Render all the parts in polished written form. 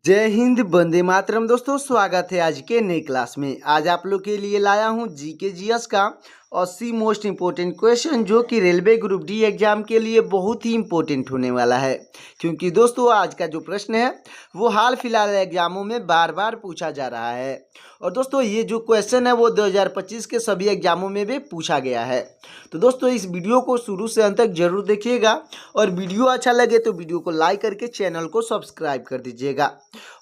जय हिंद, वंदे मातरम। दोस्तों, स्वागत है आज के नई क्लास में। आज आप लोग के लिए लाया हूं जीके जीएस का 80 मोस्ट इम्पोर्टेंट क्वेश्चन, जो कि रेलवे ग्रुप डी एग्जाम के लिए बहुत ही इम्पोर्टेंट होने वाला है। क्योंकि दोस्तों, आज का जो प्रश्न है वो हाल फिलहाल एग्जामों में बार बार पूछा जा रहा है। और दोस्तों, ये जो क्वेश्चन है वो 2025 के सभी एग्जामों में भी पूछा गया है। तो दोस्तों, इस वीडियो को शुरू से अंत तक जरूर देखिएगा और वीडियो अच्छा लगे तो वीडियो को लाइक करके चैनल को सब्सक्राइब कर दीजिएगा।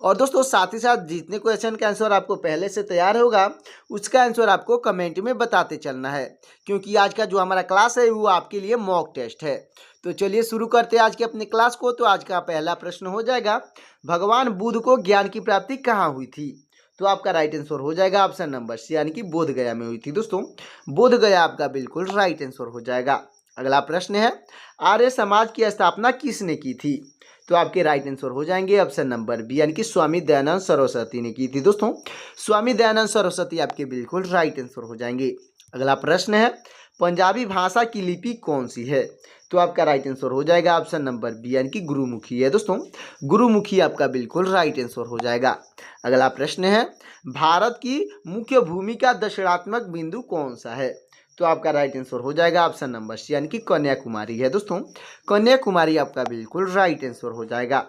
और दोस्तों, साथ ही साथ जितने क्वेश्चन का आंसर आपको पहले से तैयार होगा उसका आंसर आपको कमेंट में बताते चलना है, क्योंकि आज का जो हमारा क्लास है वो आपके लिए मॉक टेस्ट है। तो चलिए शुरू करते हैं आज के अपने क्लास को। तो आज का पहला प्रश्न हो जाएगा, भगवान बुद्ध को ज्ञान की प्राप्ति कहाँ हुई थी? तो आपका राइट आंसर हो जाएगा ऑप्शन नंबर सी, यानी कि बोध गया में हुई थी। दोस्तों, बोध गया आपका बिल्कुल राइट आंसर हो जाएगा। अगला प्रश्न है, आर्य समाज की स्थापना किसने की थी? तो आपके राइट आंसर हो जाएंगे ऑप्शन नंबर बी, यानी कि स्वामी दयानंद सरस्वती ने की थी। दोस्तों, स्वामी दयानंद सरस्वती आपके बिल्कुल राइट आंसर हो जाएंगे। अगला प्रश्न है, पंजाबी भाषा की लिपि कौन सी है? तो आपका राइट आंसर हो जाएगा ऑप्शन नंबर बी, यानी कि गुरुमुखी है। दोस्तों, गुरुमुखी आपका बिल्कुल राइट आंसर हो जाएगा। अगला प्रश्न है, भारत की मुख्य भूमि का दक्षिणात्मक बिंदु कौन सा है? तो आपका राइट आंसर हो जाएगा ऑप्शन नंबर सी, यानी कि कन्याकुमारी है। दोस्तों, कन्याकुमारी आपका बिल्कुल राइट आंसर हो जाएगा।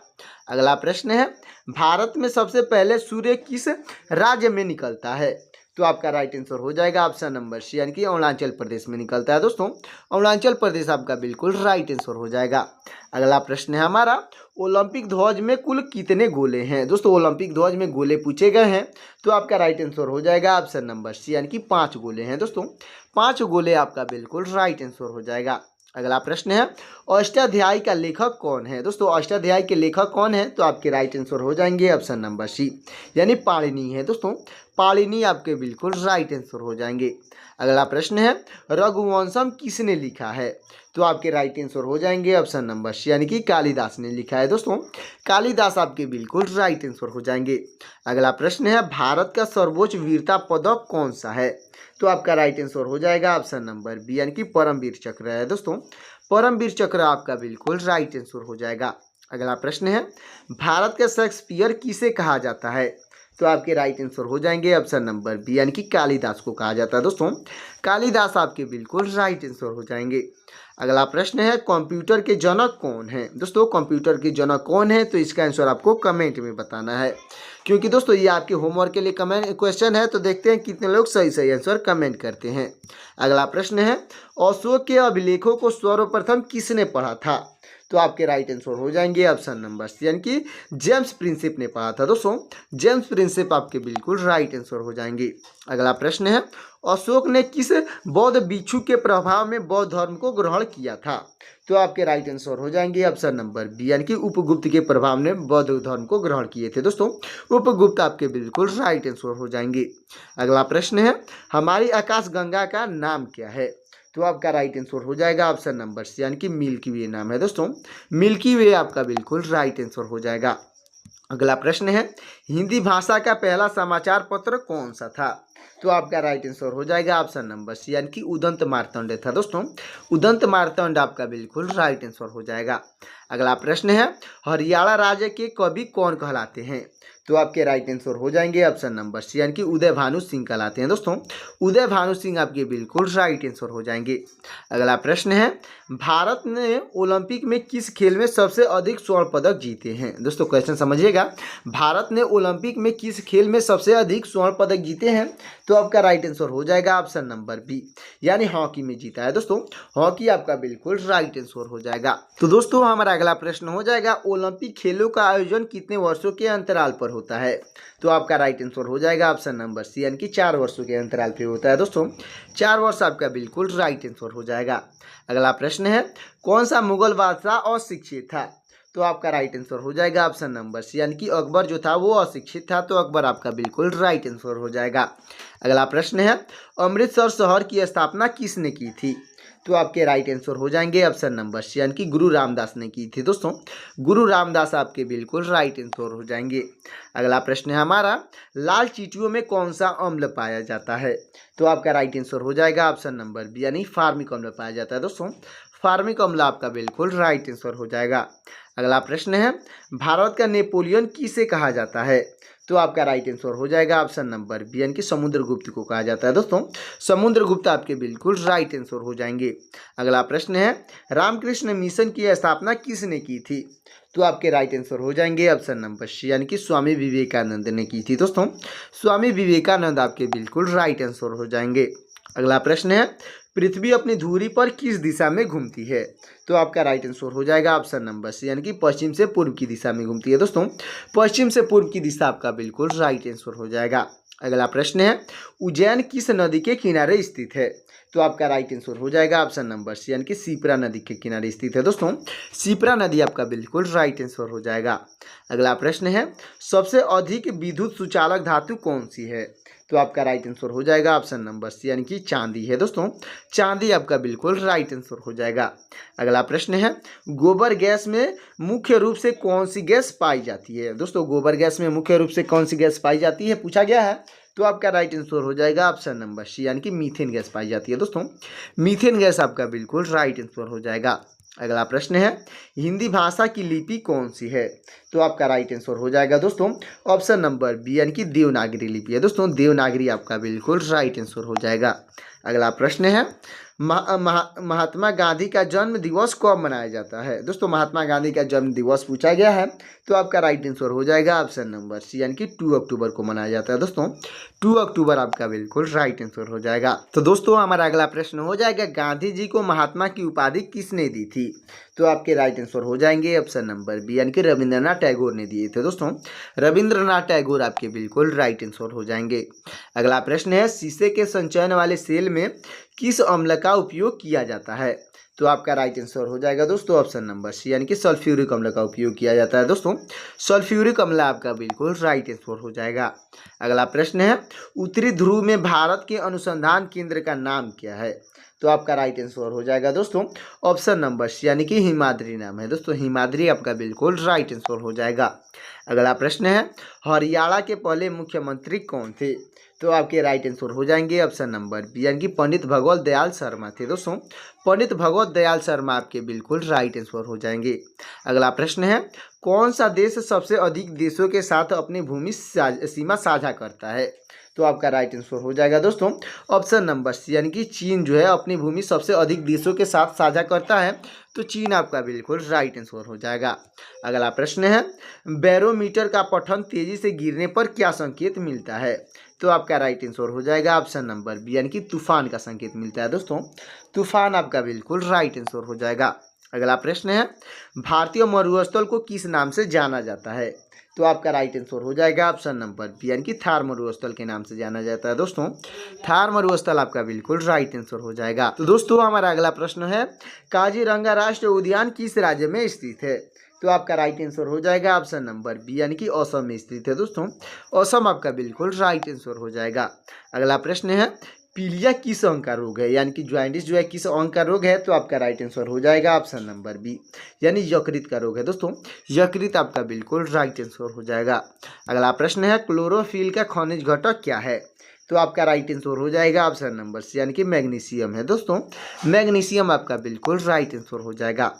अगला प्रश्न है, भारत में सबसे पहले सूर्य किस राज्य में निकलता है? तो आपका राइट आंसर हो जाएगा ऑप्शन नंबर सी, यानी कि अरुणाचल प्रदेश में निकलता है। दोस्तों, अरुणाचल प्रदेश आपका बिल्कुल राइट आंसर हो जाएगा। अगला प्रश्न है हमारा, ओलंपिक ध्वज में कुल कितने गोले हैं? दोस्तों, ओलंपिक ध्वज में गोले पूछे गए हैं, तो आपका राइट आंसर हो जाएगा ऑप्शन नंबर सी, यानी कि 5 गोले हैं। दोस्तों, 5 गोले आपका बिल्कुल राइट आंसर हो जाएगा। अगला प्रश्न है, अष्टाध्यायी का लेखक कौन है? दोस्तों, अष्टाध्यायी के लेखक कौन है? तो आपके राइट आंसर हो जाएंगे ऑप्शन नंबर सी, यानी पाणिनि है। दोस्तों, पाणिनि आपके बिल्कुल राइट आंसर हो जाएंगे। अगला प्रश्न है, रघुवंशम किसने लिखा है? तो आपके राइट आंसर हो जाएंगे ऑप्शन नंबर सी, यानी कि कालिदास ने लिखा है। दोस्तों, कालिदास आपके बिल्कुल राइट आंसर हो जाएंगे। अगला प्रश्न है, भारत का सर्वोच्च वीरता पदक कौन सा है? तो आपका राइट आंसर हो जाएगा ऑप्शन नंबर बी, यानी कि परमवीर चक्र है। दोस्तों, परमवीर चक्र आपका बिल्कुल राइट आंसर हो जाएगा। अगला प्रश्न है, भारत का शेक्सपियर किसे कहा जाता है? तो आपके राइट आंसर हो जाएंगे ऑप्शन नंबर बी, यानी कि कालिदास को कहा जाता है। दोस्तों, कालिदास आपके बिल्कुल राइट आंसर हो जाएंगे। अगला प्रश्न है, कंप्यूटर के जनक कौन है? दोस्तों, कंप्यूटर के जनक कौन है? तो इसका आंसर आपको कमेंट में बताना है, क्योंकि दोस्तों ये आपके होमवर्क के लिए कमेंट क्वेश्चन है। तो देखते हैं कितने लोग सही सही आंसर कमेंट करते हैं। अगला प्रश्न है, अशोक के अभिलेखों को सर्वप्रथम किसने पढ़ा था? तो आपके राइट आंसर हो जाएंगे ऑप्शन नंबर सी, यानी कि जेम्स प्रिंसिप ने पढ़ा था। दोस्तों, जेम्स प्रिंसिप आपके बिल्कुल राइट आंसर हो जाएंगे। अगला प्रश्न है, अशोक ने किस बौद्ध भिक्षु के प्रभाव में बौद्ध धर्म को ग्रहण किया था? तो आपके राइट आंसर हो जाएंगे ऑप्शन नंबर बी, यानी कि उपगुप्त के प्रभाव ने बौद्ध धर्म को ग्रहण किए थे। दोस्तों, उपगुप्त आपके बिल्कुल राइट आंसर हो जाएंगे। अगला प्रश्न है, हमारी आकाशगंगा का नाम क्या है? तो आपका राइट आंसर हो जाएगा ऑप्शन नंबर सी, यानी कि मिल्की वे नाम है। दोस्तों, मिल्की वे आपका बिल्कुल राइट आंसर हो जाएगा। अगला प्रश्न है, हिंदी भाषा का पहला समाचार पत्र कौन सा था? तो आपका राइट आंसर हो जाएगा ऑप्शन नंबर सी, यानी कि उदंत मार्तंड था। दोस्तों, उदंत मार्तंड आपका बिल्कुल राइट आंसर हो जाएगा। अगला प्रश्न है, हरियाणा राज्य के कवि कौन कहलाते हैं? तो आपके राइट आंसर हो जाएंगे ऑप्शन नंबर सी, यानी कि उदय भानु सिंह कहलाते हैं। दोस्तों, उदय भानु सिंह आपके बिल्कुल राइट आंसर हो जाएंगे। अगला प्रश्न है, भारत ने ओलंपिक में किस खेल में सबसे अधिक स्वर्ण पदक जीते हैं? दोस्तों, क्वेश्चन समझिएगा, भारत ने ओलंपिक में किस खेल में सबसे अधिक स्वर्ण पदक जीते हैं? तो आपका राइट आंसर हो जाएगा ऑप्शन नंबर बी, यानी हॉकी में जीता है। दोस्तों, हॉकी आपका बिल्कुल राइट आंसर हो जाएगा। तो दोस्तों, हमारा अगला प्रश्न हो जाएगा, ओलंपिक खेलों का आयोजन कितने वर्षों के अंतराल पर होता है? तो आपका राइट आंसर हो जाएगा ऑप्शन नंबर सी, यानी कि 4 वर्षों के अंतराल पर होता है। दोस्तों, 4 वर्ष आपका बिल्कुल राइट आंसर हो जाएगा। अगला प्रश्न है, कौन सा मुगल बादशाह अशिक्षित था? तो आपका राइट आंसर हो जाएगा ऑप्शन नंबर सी, यानी कि अकबर जो था वो अशिक्षित था। तो अकबर आपका बिल्कुल राइट आंसर हो जाएगा। अगला प्रश्न है, अमृतसर शहर की स्थापना किसने की थी? तो आपके राइट आंसर हो जाएंगे ऑप्शन नंबर सी, यानी कि गुरु रामदास ने की थी। दोस्तों, गुरु रामदास आपके बिल्कुल राइट आंसर हो जाएंगे। अगला प्रश्न है हमारा, लाल चींटियों में कौन सा अम्ल पाया जाता है? तो आपका राइट आंसर हो जाएगा ऑप्शन नंबर बी, यानी फार्मिक अम्ल पाया जाता है। दोस्तों, फार्मिक अम्ल आपका बिल्कुल राइट आंसर हो जाएगा। अगला प्रश्न है, भारत का नेपोलियन किसे कहा जाता है? तो आपका राइट आंसर हो जाएगा ऑप्शन नंबर बी, यानी कि समुद्रगुप्त को कहा जाता है। दोस्तों समुद्रगुप्त आपके बिल्कुल राइट आंसर हो जाएंगे। अगला प्रश्न है, रामकृष्ण मिशन की स्थापना किसने की थी? तो आपके राइट आंसर हो जाएंगे ऑप्शन नंबर सी, यानी कि स्वामी विवेकानंद ने की थी। दोस्तों स्वामी विवेकानंद आपके बिल्कुल राइट आंसर हो जाएंगे। अगला प्रश्न है, पृथ्वी अपनी धुरी पर किस दिशा में घूमती है? तो आपका राइट आंसर हो जाएगा ऑप्शन नंबर सी, यानी कि पश्चिम से पूर्व की दिशा में घूमती है। दोस्तों पश्चिम से पूर्व की दिशा आपका बिल्कुल राइट आंसर हो जाएगा। अगला प्रश्न है, उज्जैन किस नदी के किनारे स्थित है? तो आपका राइट आंसर हो जाएगा ऑप्शन नंबर सी, यानी कि शिप्रा नदी के किनारे स्थित है। दोस्तों शिप्रा नदी आपका बिल्कुल राइट आंसर हो जाएगा। अगला प्रश्न है, सबसे अधिक विद्युत सुचालक धातु कौन सी है? तो आपका राइट आंसर हो जाएगा ऑप्शन नंबर सी, यानी कि चांदी है। दोस्तों चांदी आपका बिल्कुल राइट आंसर हो जाएगा। अगला प्रश्न है, गोबर गैस में मुख्य रूप से कौन सी गैस पाई जाती है? दोस्तों गोबर गैस में मुख्य रूप से कौन सी गैस पाई जाती है पूछा गया है, तो आपका राइट आंसर हो जाएगा ऑप्शन नंबर सी, यानी कि मीथेन गैस पाई जाती है। दोस्तों मीथेन गैस आपका बिल्कुल राइट आंसर हो जाएगा। अगला प्रश्न है, हिंदी भाषा की लिपि कौन सी है? तो आपका राइट आंसर हो जाएगा दोस्तों ऑप्शन नंबर बी, यानी कि देवनागरी लिपि है। दोस्तों देवनागरी आपका बिल्कुल राइट आंसर हो जाएगा। अगला प्रश्न है, महात्मा गांधी का जन्म दिवस कब मनाया जाता है? दोस्तों महात्मा गांधी का जन्म दिवस पूछा गया है, तो आपका राइट आंसर हो जाएगा ऑप्शन नंबर सी, यानी कि 2 अक्टूबर को मनाया जाता है। दोस्तों 2 अक्टूबर आपका बिल्कुल राइट आंसर हो जाएगा। तो दोस्तों हमारा अगला प्रश्न हो जाएगा, गांधी जी को महात्मा की उपाधि किसने दी थी? तो आपके राइट आंसर हो जाएंगे ऑप्शन नंबर बी, यानी कि रविंद्रनाथ टैगोर ने दिए थे। दोस्तों रविंद्रनाथ टैगोर आपके बिल्कुल राइट आंसर हो जाएंगे। अगला प्रश्न है, शीशे के संचयन वाले सेल में किस अम्ल का उपयोग किया जाता है? तो आपका राइट आंसर हो जाएगा दोस्तों ऑप्शन नंबर सी, यानी कि सल्फ्यूरिक अम्ल का उपयोग किया जाता है। दोस्तों सल्फ्यूरिक अम्ल आपका बिल्कुल राइट आंसर हो जाएगा। अगला प्रश्न है, उत्तरी ध्रुव में भारत के अनुसंधान केंद्र का नाम क्या है? तो आपका राइट आंसर हो जाएगा दोस्तों ऑप्शन नंबर सी, यानी कि हिमाद्री नाम है। दोस्तों हिमाद्री आपका बिल्कुल राइट आंसर हो जाएगा। अगला प्रश्न है, हरियाणा के पहले मुख्यमंत्री कौन थे? तो आपके राइट आंसर हो जाएंगे ऑप्शन नंबर बी, यानी कि पंडित भगवत दयाल शर्मा थे। दोस्तों पंडित भगवत दयाल शर्मा आपके बिल्कुल राइट आंसर हो जाएंगे। अगला प्रश्न है, कौन सा देश सबसे अधिक देशों के साथ अपनी भूमि सीमा साझा करता है? तो आपका राइट आंसर हो जाएगा दोस्तों ऑप्शन नंबर सी, यानी कि चीन जो है अपनी भूमि सबसे अधिक देशों के साथ साझा करता है, तो चीन आपका बिल्कुल राइट आंसर हो जाएगा। अगला प्रश्न है, बैरोमीटर का पठन तेजी से गिरने पर क्या संकेत मिलता है? तो आपका राइट आंसर हो जाएगा ऑप्शन नंबर बी, यानी कि तूफान का संकेत मिलता है। दोस्तों तूफान आपका बिल्कुल राइट आंसर हो जाएगा। अगला प्रश्न है, भारतीय मरुस्थल को किस नाम से जाना जाता है? तो आपका राइट आंसर हो जाएगा ऑप्शन नंबर बी, यानी कि थार मरुस्थल के नाम से जाना जाता है। दोस्तों थार मरुस्थल आपका बिल्कुल राइट आंसर हो जाएगा। तो दोस्तों हमारा अगला प्रश्न है, काजीरंगा राष्ट्रीय उद्यान किस राज्य में स्थित है? तो आपका राइट आंसर हो जाएगा ऑप्शन नंबर बी, यानी कि असम में स्थित है। दोस्तों असम आपका बिल्कुल राइट आंसर हो जाएगा। अगला प्रश्न है, पीलिया किस अंग का रोग है, यानी कि ज्वाइंटिस जो है किस अंग का रोग है? तो आपका राइट आंसर हो जाएगा ऑप्शन नंबर बी, यानी यकृत का रोग है। दोस्तों यकृत आपका बिल्कुल राइट आंसर हो जाएगा। अगला प्रश्न है, क्लोरोफिल का खनिज घटक क्या है? तो आपका राइट आंसर हो जाएगा ऑप्शन नंबर सी, यानी कि मैग्नीशियम है। दोस्तों मैग्नीशियम आपका बिल्कुल राइट आंसर हो जाएगा।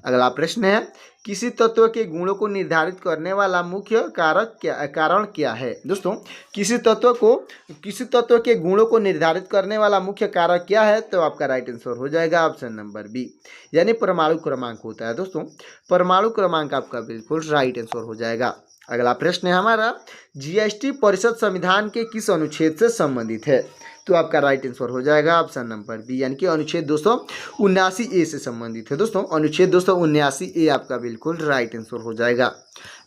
अगला प्रश्न है, किसी तत्व के गुणों को निर्धारित करने वाला मुख्य कारण क्या है? दोस्तों किसी तत्व के गुणों को निर्धारित करने वाला मुख्य कारक क्या है? तो आपका राइट आंसर हो जाएगा ऑप्शन नंबर बी, यानी परमाणु क्रमांक होता है। दोस्तों परमाणु क्रमांक आपका बिल्कुल राइट आंसर हो जाएगा। अगला प्रश्न है हमारा, जीएसटी परिषद संविधान के किस अनुच्छेद से संबंधित है? तो आपका राइट आंसर हो जाएगा ऑप्शन नंबर बी, यानी कि अनुच्छेद 279A से संबंधित है। दोस्तों अनुच्छेद 279A आपका बिल्कुल राइट आंसर हो जाएगा।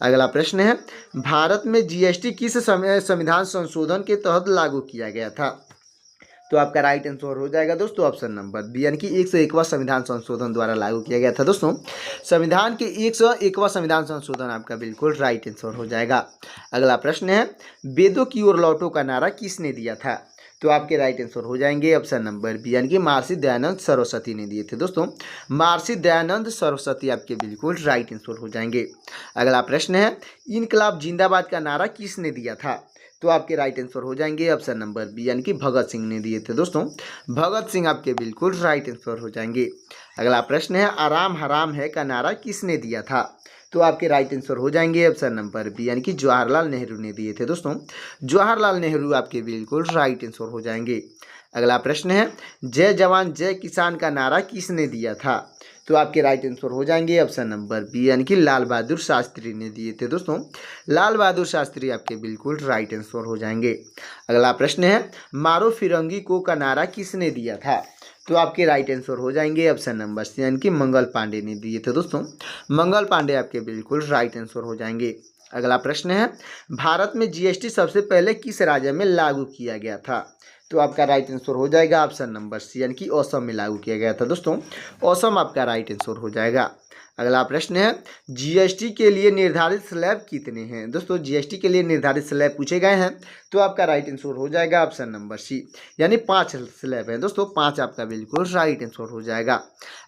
अगला प्रश्न है, भारत में जीएसटी किस संविधान संशोधन के तहत लागू किया गया था? तो आपका राइट आंसर हो जाएगा दोस्तों ऑप्शन नंबर बी, यानी कि 101वां संविधान संशोधन द्वारा लागू किया गया था। दोस्तों संविधान के 101वां संविधान संशोधन आपका बिल्कुल राइट आंसर हो जाएगा। अगला प्रश्न है, वेदों की ओर लौटो का नारा किसने दिया था? तो आपके राइट आंसर हो जाएंगे ऑप्शन नंबर बी, यानी कि महर्षि दयानंद सरस्वती ने दिए थे। दोस्तों महर्षि दयानंद सरस्वती आपके बिल्कुल राइट आंसर हो जाएंगे। अगला प्रश्न है, इनकलाब जिंदाबाद का नारा किसने दिया था? तो आपके राइट आंसर हो जाएंगे ऑप्शन नंबर बी, यानी कि भगत सिंह ने दिए थे। दोस्तों भगत सिंह आपके बिल्कुल राइट आंसर हो जाएंगे। अगला प्रश्न है, आराम हराम है का नारा किसने दिया था? तो आपके राइट आंसर हो जाएंगे ऑप्शन नंबर बी, यानी कि जवाहरलाल नेहरू ने दिए थे दोस्तों। जवाहरलाल नेहरू आपके बिल्कुल राइट आंसर हो जाएंगे। अगला प्रश्न है, जय जवान जय किसान का नारा किसने दिया था? तो आपके राइट आंसर हो जाएंगे ऑप्शन नंबर बी, यानी कि लाल बहादुर शास्त्री ने दिए थे दोस्तों। लाल बहादुर शास्त्री आपके बिल्कुल राइट आंसर हो जाएंगे। अगला प्रश्न है, मारो फिरंगी को का नारा किसने दिया था? तो आपके राइट आंसर हो जाएंगे ऑप्शन नंबर सी, यानी कि मंगल पांडे ने दिए थे दोस्तों। मंगल पांडे आपके बिल्कुल राइट आंसर हो जाएंगे। अगला प्रश्न है, भारत में जीएसटी सबसे पहले किस राज्य में लागू किया गया था? तो आपका राइट आंसर हो जाएगा ऑप्शन नंबर सी, यानी कि असम में लागू किया गया था दोस्तों। असम आपका राइट आंसर हो जाएगा। अगला प्रश्न है, जीएसटी के लिए निर्धारित स्लैब कितने हैं? दोस्तों जीएसटी के लिए निर्धारित स्लैब पूछे गए हैं, तो आपका राइट आंसर हो जाएगा ऑप्शन नंबर सी, यानी 5 स्लैब हैं दोस्तों। 5 आपका बिल्कुल राइट आंसर हो जाएगा।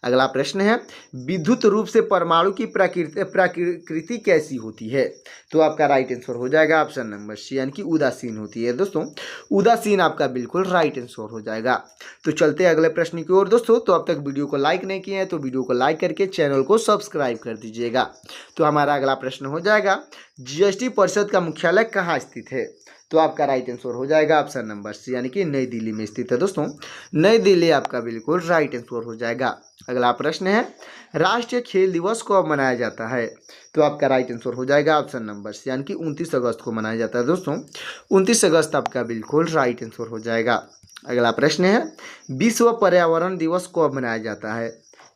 अगला प्रश्न है, विद्युत रूप से परमाणु की प्रकृति कैसी होती है? तो आपका राइट आंसर हो जाएगा ऑप्शन नंबर सी, यानी कि उदासीन होती है दोस्तों। उदासीन आपका बिल्कुल राइट आंसर हो जाएगा। तो चलते हैं अगले प्रश्न की ओर दोस्तों। तो अब तक वीडियो को लाइक नहीं किए हैं तो वीडियो को लाइक करके चैनल को सब्सक्राइब कर दीजिएगा। तो हमारा अगला प्रश्न हो जाएगा, जीएसटी परिषद का मुख्यालय कहाँ स्थित है? तो आपका राइट आंसर हो जाएगा ऑप्शन नंबर सी, यानी कि नई दिल्ली में स्थित है दोस्तों। नई दिल्ली आपका बिल्कुल राइट आंसर हो जाएगा। अगला प्रश्न है, राष्ट्रीय खेल दिवस कब मनाया जाता है? तो आपका राइट आंसर हो जाएगा ऑप्शन नंबर सी, यानी कि 29 अगस्त को मनाया जाता है दोस्तों। 29 अगस्त आपका बिल्कुल राइट आंसर हो जाएगा। अगला प्रश्न है, विश्व पर्यावरण दिवस कब मनाया जाता है?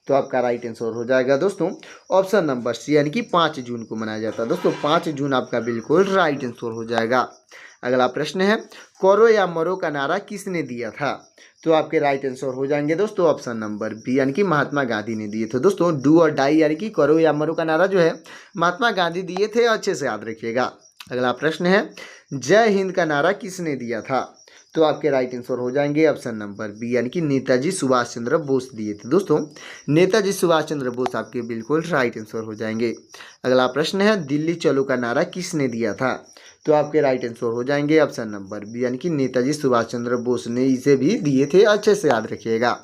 तो आपका राइट आंसर हो जाएगा दोस्तों ऑप्शन नंबर सी, यानी कि 5 जून को मनाया जाता है दोस्तों। 5 जून आपका बिल्कुल राइट आंसर हो जाएगा। अगला प्रश्न है, करो या मरो का नारा किसने दिया था? तो आपके राइट आंसर हो जाएंगे दोस्तों ऑप्शन नंबर बी, यानी कि महात्मा गांधी ने दिए थे दोस्तों। डू और डाई, यानी कि करो या मरो का नारा जो है महात्मा गांधी दिए थे, अच्छे से याद रखिएगा। अगला प्रश्न है, जय हिंद का नारा किसने दिया था? तो आपके राइट आंसर हो जाएंगे ऑप्शन नंबर बी, यानी कि नेताजी सुभाष चंद्र बोस दिए थे दोस्तों। नेताजी सुभाष चंद्र बोस आपके बिल्कुल राइट आंसर हो जाएंगे। अगला प्रश्न है, दिल्ली चलो का नारा किसने दिया था? तो आपके राइट आंसर हो जाएंगे ऑप्शन नंबर बी, यानी कि नेताजी सुभाष चंद्र बोस ने इसे भी दिए थे, अच्छे से याद रखिएगा।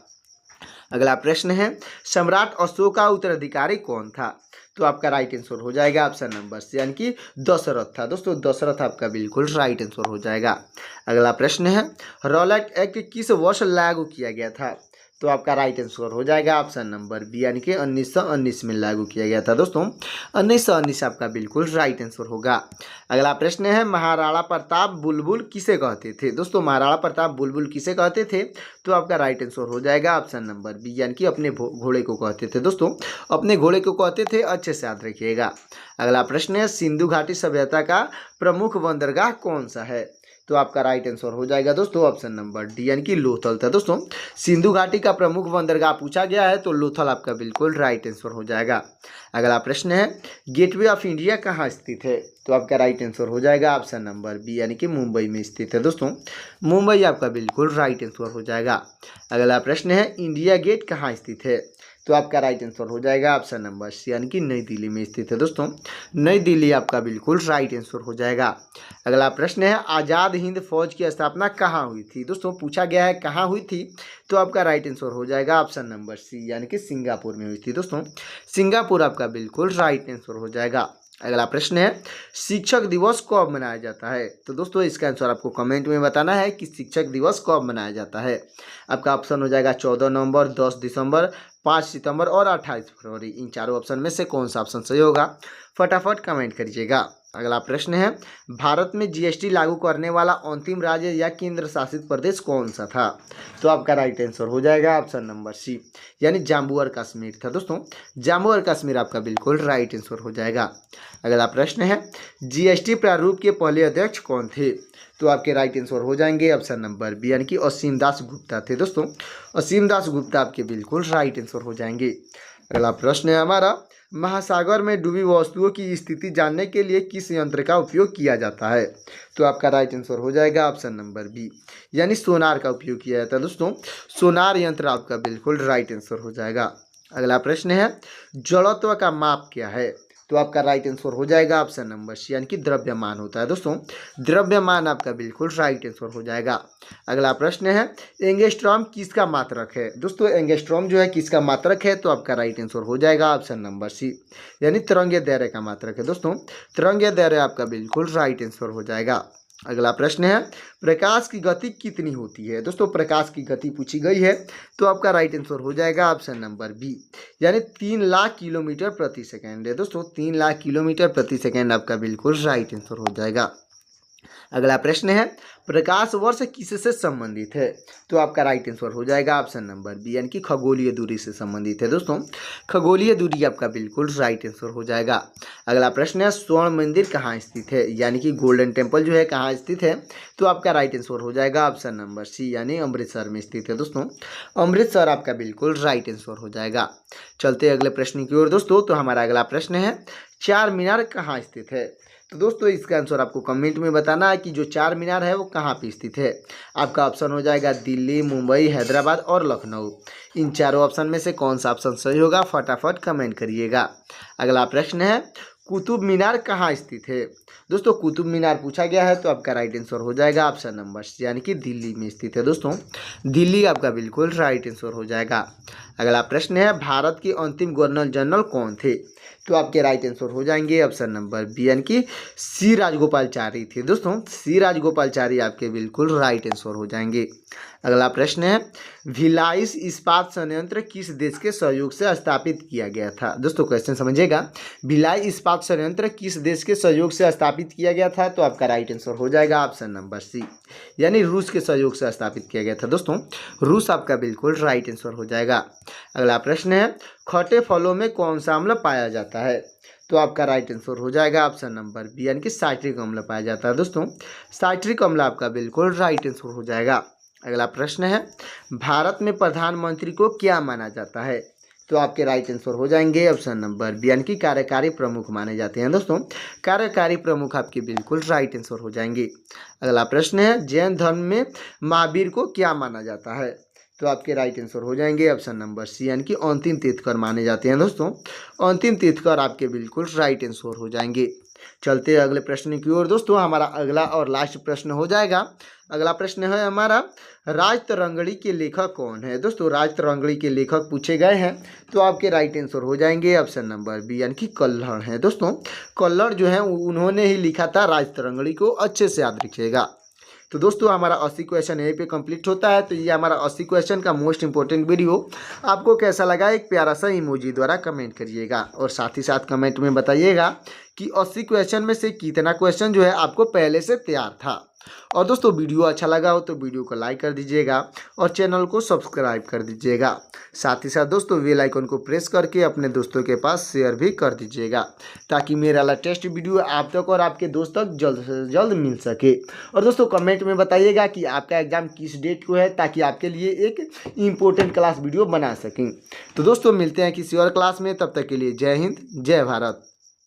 अगला प्रश्न है, सम्राट अशोक का उत्तराधिकारी कौन था? तो आपका राइट आंसर हो जाएगा ऑप्शन नंबर सी, यानी कि दशरथ था दोस्तों। दशरथ आपका बिल्कुल राइट आंसर हो जाएगा। अगला प्रश्न है, रॉलेट एक्ट किस वर्ष लागू किया गया था? तो आपका राइट आंसर हो जाएगा ऑप्शन नंबर बी, यानी कि 1919 में लागू किया गया था दोस्तों। 1919 आपका बिल्कुल राइट आंसर होगा। अगला प्रश्न है, महाराणा प्रताप बुलबुल किसे कहते थे? दोस्तों महाराणा प्रताप बुलबुल किसे कहते थे? तो आपका राइट आंसर हो जाएगा ऑप्शन नंबर बी, यानी कि अपने घोड़े को कहते थे दोस्तों। अपने घोड़े को कहते थे, अच्छे से याद रखिएगा। अगला प्रश्न है, सिंधु घाटी सभ्यता का प्रमुख बंदरगाह कौन सा है? तो आपका राइट आंसर हो जाएगा दोस्तों ऑप्शन नंबर डी, यानी कि लोथल था दोस्तों। सिंधु घाटी का प्रमुख बंदरगाह पूछा गया है तो लोथल आपका बिल्कुल राइट आंसर हो जाएगा। अगला प्रश्न है, गेटवे ऑफ इंडिया कहाँ स्थित है? तो आपका राइट आंसर हो जाएगा ऑप्शन नंबर बी, यानी कि मुंबई में स्थित है दोस्तों। मुंबई आपका बिल्कुल राइट आंसर हो जाएगा। अगला प्रश्न है, इंडिया गेट कहाँ स्थित है? तो आपका राइट आंसर हो जाएगा ऑप्शन नंबर सी, यानी कि नई दिल्ली में स्थित है दोस्तों। नई दिल्ली आपका बिल्कुल राइट आंसर हो जाएगा। अगला प्रश्न है, आज़ाद हिंद फौज की स्थापना कहाँ हुई थी? दोस्तों पूछा गया है कहाँ हुई थी, तो आपका राइट आंसर हो जाएगा ऑप्शन नंबर सी, यानी कि सिंगापुर में हुई थी दोस्तों। सिंगापुर आपका बिल्कुल राइट आंसर हो जाएगा। अगला प्रश्न है, शिक्षक दिवस कब मनाया जाता है? तो दोस्तों इसका आंसर आपको कमेंट में बताना है कि शिक्षक दिवस कब मनाया जाता है। आपका ऑप्शन हो जाएगा 14 नवंबर, 10 दिसंबर, 5 सितंबर और 28 फरवरी। इन चारों ऑप्शन में से कौन सा ऑप्शन सही होगा, फटाफट कमेंट करिएगा। अगला प्रश्न है, भारत में जीएसटी लागू करने वाला अंतिम राज्य या केंद्र शासित प्रदेश कौन सा था? तो आपका राइट आंसर हो जाएगा ऑप्शन नंबर सी, यानी जम्मू और कश्मीर था दोस्तों। जम्मू और कश्मीर आपका बिल्कुल राइट आंसर हो जाएगा। अगला प्रश्न है, जीएसटी प्रारूप के पहले अध्यक्ष कौन थे? तो आपके राइट आंसर हो जाएंगे ऑप्शन नंबर बी, यानी कि असीम दास गुप्ता थे दोस्तों। असीम दास गुप्ता आपके बिल्कुल राइट आंसर हो जाएंगे। अगला प्रश्न है हमारा, महासागर में डूबी वस्तुओं की स्थिति जानने के लिए किस यंत्र का उपयोग किया जाता है? तो आपका राइट आंसर हो जाएगा ऑप्शन नंबर बी, यानी सोनार का उपयोग किया जाता है दोस्तों। सोनार यंत्र आपका बिल्कुल राइट आंसर हो जाएगा। अगला प्रश्न है, जड़त्व का माप क्या है? तो आपका राइट आंसर हो जाएगा ऑप्शन नंबर सी, यानी कि द्रव्यमान होता है दोस्तों। द्रव्यमान आपका बिल्कुल राइट आंसर हो जाएगा। अगला प्रश्न है, एंगस्ट्रॉम किसका मात्रक है? दोस्तों एंगस्ट्रॉम जो है किसका मात्रक है? तो आपका राइट आंसर हो जाएगा ऑप्शन नंबर सी, यानी तरंगीय दायरे का मात्रक है दोस्तों। तरंगीय दायरे आपका बिल्कुल राइट आंसर हो जाएगा। अगला प्रश्न है, प्रकाश की गति कितनी होती है? दोस्तों प्रकाश की गति पूछी गई है, तो आपका राइट आंसर हो जाएगा ऑप्शन नंबर बी, यानी 3 लाख किलोमीटर प्रति सेकंड है दोस्तों। 3 लाख किलोमीटर प्रति सेकंड आपका बिल्कुल राइट आंसर हो जाएगा। अगला प्रश्न है, प्रकाश वर्ष किससे संबंधित है? तो आपका राइट आंसर हो जाएगा ऑप्शन नंबर बी, यानी कि खगोलीय दूरी से संबंधित है दोस्तों। खगोलीय दूरी आपका बिल्कुल राइट आंसर हो जाएगा। अगला प्रश्न है, स्वर्ण मंदिर कहाँ स्थित है? यानी कि गोल्डन टेम्पल जो है कहाँ स्थित है? तो आपका राइट आंसर हो जाएगा ऑप्शन नंबर सी, यानी अमृतसर में स्थित है दोस्तों। अमृतसर आपका बिल्कुल राइट आंसर हो जाएगा। चलते अगले प्रश्न की ओर दोस्तों। तो हमारा अगला प्रश्न है, चार मीनार कहाँ स्थित है? तो दोस्तों इसका आंसर आपको कमेंट में बताना है कि जो चार मीनार है वो कहाँ पे स्थित है। आपका ऑप्शन हो जाएगा दिल्ली, मुंबई, हैदराबाद और लखनऊ। इन चारों ऑप्शन में से कौन सा ऑप्शन सही होगा, फटाफट कमेंट करिएगा। अगला प्रश्न है, कुतुब मीनार कहाँ स्थित है? दोस्तों कुतुब मीनार पूछा गया है, तो आपका राइट आंसर हो जाएगा ऑप्शन नंबर सी, यानी कि दिल्ली में स्थित है दोस्तों। दिल्ली आपका बिल्कुल राइट आंसर हो जाएगा। अगला प्रश्न है, भारत के अंतिम गवर्नर जनरल कौन थे? तो आपके राइट आंसर हो जाएंगे ऑप्शन नंबर बी, यानी कि सी राजगोपालचारी थे दोस्तों। सी राजगोपालचारी आपके बिल्कुल राइट आंसर हो जाएंगे। अगला प्रश्न है, भिलाई इस्पात संयंत्र किस देश के सहयोग से स्थापित किया गया था? दोस्तों क्वेश्चन समझिएगा, भिलाई इस्पात संयंत्र किस देश के सहयोग से स्थापित किया गया था? तो आपका राइट आंसर हो जाएगा ऑप्शन नंबर सी, यानी रूस के सहयोग से स्थापित किया गया था दोस्तों। रूस आपका बिल्कुल राइट आंसर हो जाएगा। अगला प्रश्न है, खट्टे फलों में कौन सा अम्ल पाया जाता है? तो आपका राइट आंसर हो जाएगा ऑप्शन नंबर बी, यानी कि साइट्रिक अम्ल पाया जाता है दोस्तों। साइट्रिक अम्ल आपका बिल्कुल राइट आंसर हो जाएगा। अगला प्रश्न है, भारत में प्रधानमंत्री को क्या माना जाता है? तो आपके राइट आंसर हो जाएंगे ऑप्शन नंबर बी, यानी कि कार्यकारी प्रमुख माने जाते हैं दोस्तों। कार्यकारी प्रमुख आपके बिल्कुल राइट आंसर हो जाएंगे। अगला प्रश्न है, जैन धर्म में महावीर को क्या माना जाता है? तो आपके राइट आंसर हो जाएंगे ऑप्शन नंबर सी, यानी कि अंतिम तीर्थकर माने जाते हैं दोस्तों। अंतिम तीर्थकर आपके बिल्कुल राइट आंसर हो जाएंगे। चलते अगले प्रश्न की ओर दोस्तों। हमारा अगला और लास्ट प्रश्न हो जाएगा। अगला प्रश्न है हमारा, राजतरंगिणी के लेखक कौन है? दोस्तों राजतरंगिणी के लेखक पूछे गए हैं, तो आपके राइट आंसर हो जाएंगे ऑप्शन नंबर बी, यानी कि कल्हड़ है दोस्तों। कल्हड़ जो है उन्होंने ही लिखा था राजतरंगिणी को, अच्छे से याद रखिएगा। तो दोस्तों हमारा 80 क्वेश्चन यहीं पे कंप्लीट होता है। तो ये हमारा 80 क्वेश्चन का मोस्ट इंपॉर्टेंट वीडियो आपको कैसा लगा, एक प्यारा सा इमोजी द्वारा कमेंट करिएगा। और साथ ही साथ कमेंट में बताइएगा कि 80 क्वेश्चन में से कितना क्वेश्चन जो है आपको पहले से तैयार था। और दोस्तों वीडियो अच्छा लगा हो तो वीडियो को लाइक कर दीजिएगा और चैनल को सब्सक्राइब कर दीजिएगा। साथ ही साथ दोस्तों बेल आइकन को प्रेस करके अपने दोस्तों के पास शेयर भी कर दीजिएगा, ताकि मेरा लेटेस्ट वीडियो आप तक और आपके दोस्त तक जल्द से जल्द मिल सके। और दोस्तों कमेंट में बताइएगा कि आपका एग्ज़ाम किस डेट को है, ताकि आपके लिए एक इम्पोर्टेंट क्लास वीडियो बना सकें। तो दोस्तों मिलते हैं किसी और क्लास में, तब तक के लिए जय हिंद, जय भारत।